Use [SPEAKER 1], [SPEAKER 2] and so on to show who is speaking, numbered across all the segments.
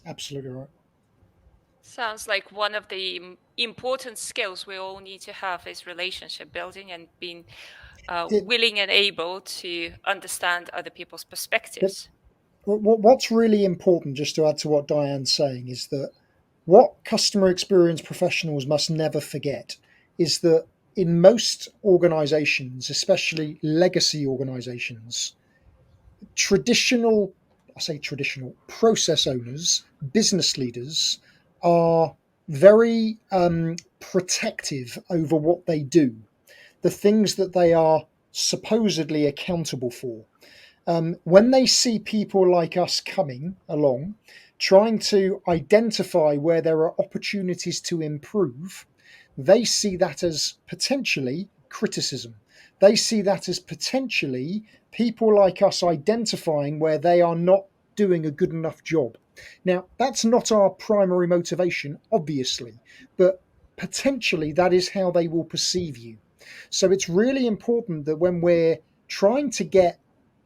[SPEAKER 1] absolutely right.
[SPEAKER 2] Sounds like one of the important skills we all need to have is relationship building and being willing and able to understand other people's perspectives.
[SPEAKER 1] What's really important, just to add to what Diane's saying, is that what customer experience professionals must never forget is that in most organizations, especially legacy organizations, traditional, I say traditional, process owners, business leaders are very protective over what they do, the things that they are supposedly accountable for. When they see people like us coming along, trying to identify where there are opportunities to improve, they see that as potentially criticism. They see that as potentially people like us identifying where they are not doing a good enough job. Now, that's not our primary motivation, obviously, but potentially that is how they will perceive you. So it's really important that when we're trying to get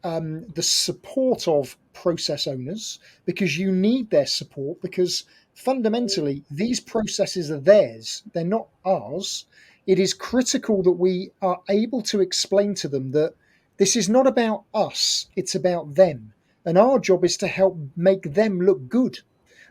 [SPEAKER 1] the support of process owners, because you need their support, because fundamentally these processes are theirs, they're not ours. It is critical that we are able to explain to them that this is not about us, it's about them. And our job is to help make them look good.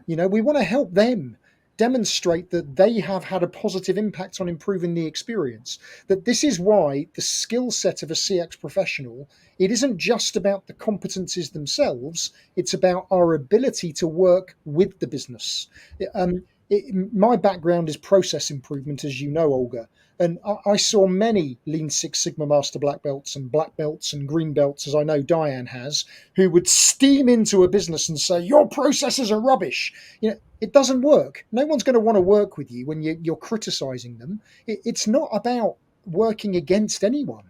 [SPEAKER 1] We want to help them demonstrate that they have had a positive impact on improving the experience. That this is why the skill set of a CX professional, it isn't just about the competencies themselves, it's about our ability to work with the business. My background is process improvement, as you know, Olga. And I saw many Lean Six Sigma Master Black Belts and Black Belts and Green Belts, as I know Diane has, who would steam into a business and say, your processes are rubbish. It doesn't work. No one's going to want to work with you when you're criticizing them. It's not about working against anyone.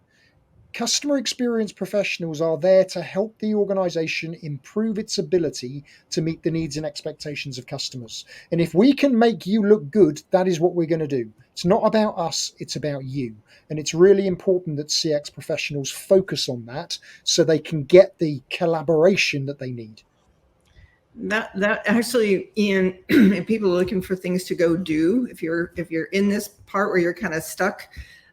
[SPEAKER 1] Customer experience professionals are there to help the organization improve its ability to meet the needs and expectations of customers. And if we can make you look good, that is what we're going to do. It's not about us, it's about you. And it's really important that CX professionals focus on that so they can get the collaboration that they need.
[SPEAKER 3] That actually, Ian, if people are looking for things to go do, if you're in this part where you're kind of stuck,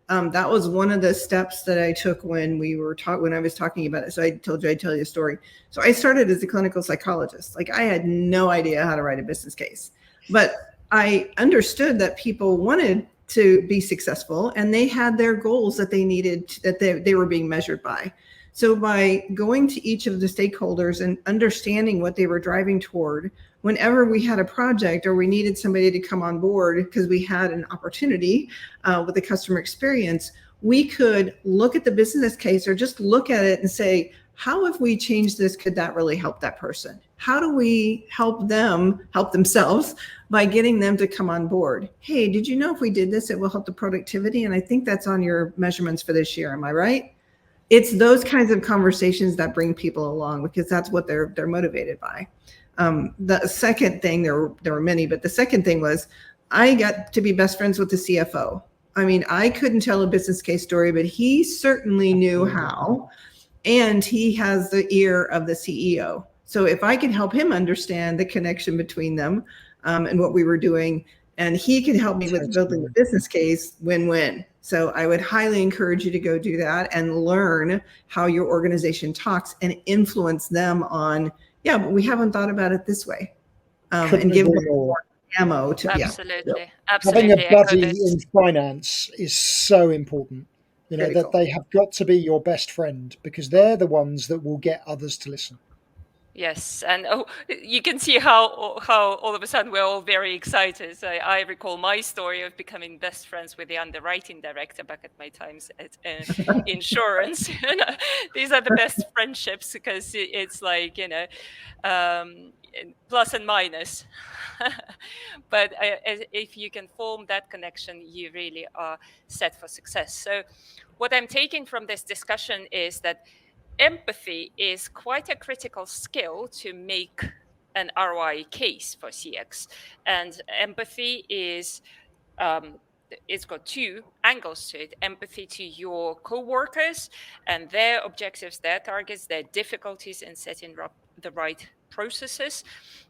[SPEAKER 3] that was one of the steps that I took when I was talking about it. So I told you I'd tell you a story. So I started as a clinical psychologist. Like, I had no idea how to write a business case, but I understood that people wanted to be successful and they had their goals that they needed, that they were being measured by. So by going to each of the stakeholders and understanding what they were driving toward, whenever we had a project or we needed somebody to come on board because we had an opportunity with the customer experience, we could look at the business case or just look at it and say, how if we change this, could that really help that person? How do we help them help themselves by getting them to come on board? Hey, did you know if we did this, it will help the productivity? And I think that's on your measurements for this year. Am I right? It's those kinds of conversations that bring people along, because that's what they're motivated by. The second thing, there were many, but the second thing was I got to be best friends with the CFO. I mean, I couldn't tell a business case story, but he certainly knew how, and he has the ear of the CEO. So if I can help him understand the connection between them and what we were doing, and he can help me with building the business case, win-win. So I would highly encourage you to go do that and learn how your organization talks and influence them on, yeah, but we haven't thought about it this way. And give them more ammo to
[SPEAKER 2] Absolutely.
[SPEAKER 1] Having a buddy in finance is so important. That they have got to be your best friend, because they're the ones that will get others to listen.
[SPEAKER 2] Yes, and you can see how all of a sudden we're all very excited. So I recall my story of becoming best friends with the underwriting director back at my times at insurance. These are the best friendships, because it's like, plus and minus. But if you can form that connection, you really are set for success. So what I'm taking from this discussion is that empathy is quite a critical skill to make an ROI case for CX. And empathy is, it's got two angles to it: empathy to your co-workers and their objectives, their targets, their difficulties in setting up the right processes,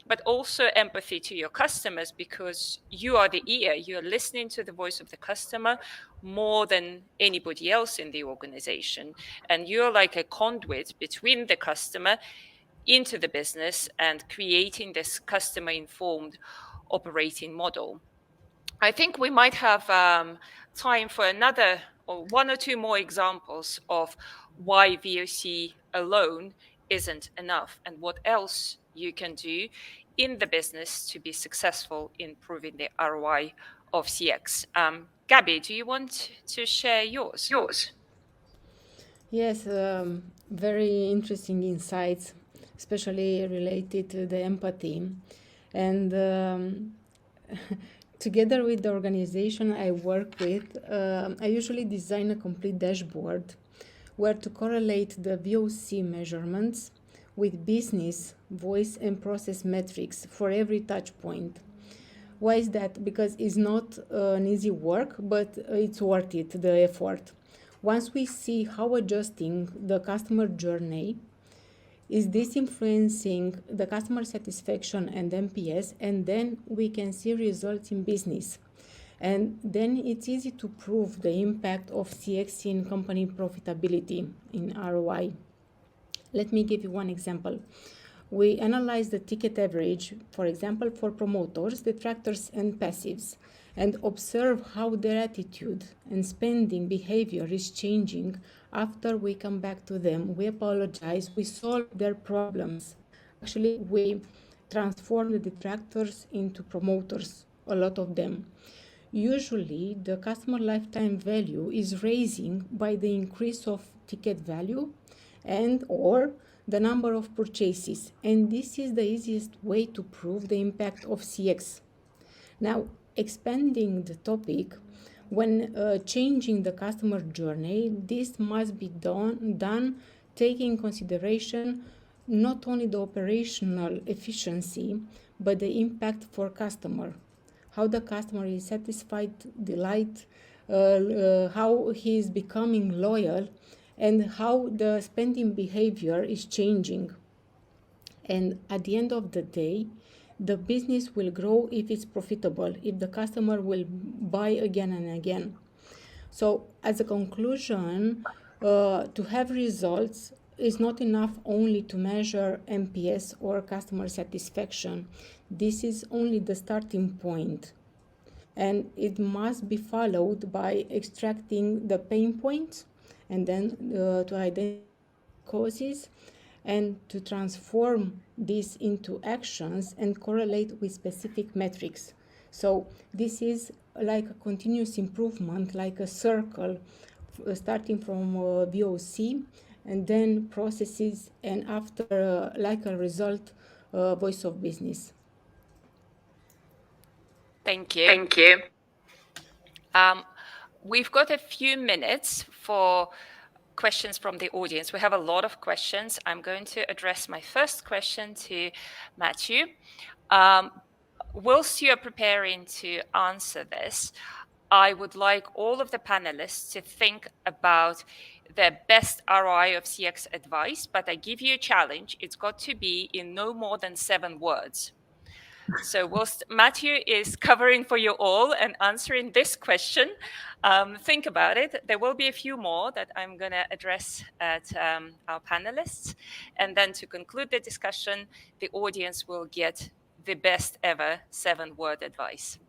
[SPEAKER 2] but also empathy to your customers, because you are the ear, you're listening to the voice of the customer more than anybody else in the organization. And you're like a conduit between the customer into the business and creating this customer informed operating model. I think we might have time for another or one or two more examples of why VOC alone isn't enough and what else you can do in the business to be successful in proving the ROI of CX. Gabby, do you want to share yours?
[SPEAKER 4] Yes, very interesting insights, especially related to the empathy. And together with the organization I work with, I usually design a complete dashboard where to correlate the VOC measurements with business, voice, and process metrics for every touch point. Why is that? Because it's not an easy work, but it's worth it, the effort. Once we see how adjusting the customer journey, is this influencing the customer satisfaction and NPS, and then we can see results in business. And then it's easy to prove the impact of CX in company profitability, in ROI. Let me give you one example. We analyze the ticket average, for example, for promoters, detractors, and passives, and observe how their attitude and spending behavior is changing after we come back to them. We apologize, we solve their problems. Actually, we transform the detractors into promoters, a lot of them. Usually, the customer lifetime value is raising by the increase of ticket value and or the number of purchases. And this is the easiest way to prove the impact of CX. Now, expanding the topic, when changing the customer journey, this must be done taking consideration not only the operational efficiency, but the impact for customer. How the customer is satisfied, delight, how he is becoming loyal, and how the spending behavior is changing. And at the end of the day, the business will grow if it's profitable, if the customer will buy again and again. So as a conclusion, to have results is not enough only to measure NPS or customer satisfaction. This is only the starting point. And it must be followed by extracting the pain points and then to identify causes and to transform this into actions and correlate with specific metrics. So this is like a continuous improvement, like a circle, starting from VOC and then processes, and after, like a result, voice of business.
[SPEAKER 2] Thank you. We've got a few minutes for questions from the audience. We have a lot of questions. I'm going to address my first question to Matthieu. Whilst you're preparing to answer this, I would like all of the panelists to think about their best ROI of CX advice, but I give you a challenge. It's got to be in no more than 7 words. So whilst Matthieu is covering for you all and answering this question, think about it. There will be a few more that I'm going to address at our panelists. And then to conclude the discussion, the audience will get the best ever 7-word advice.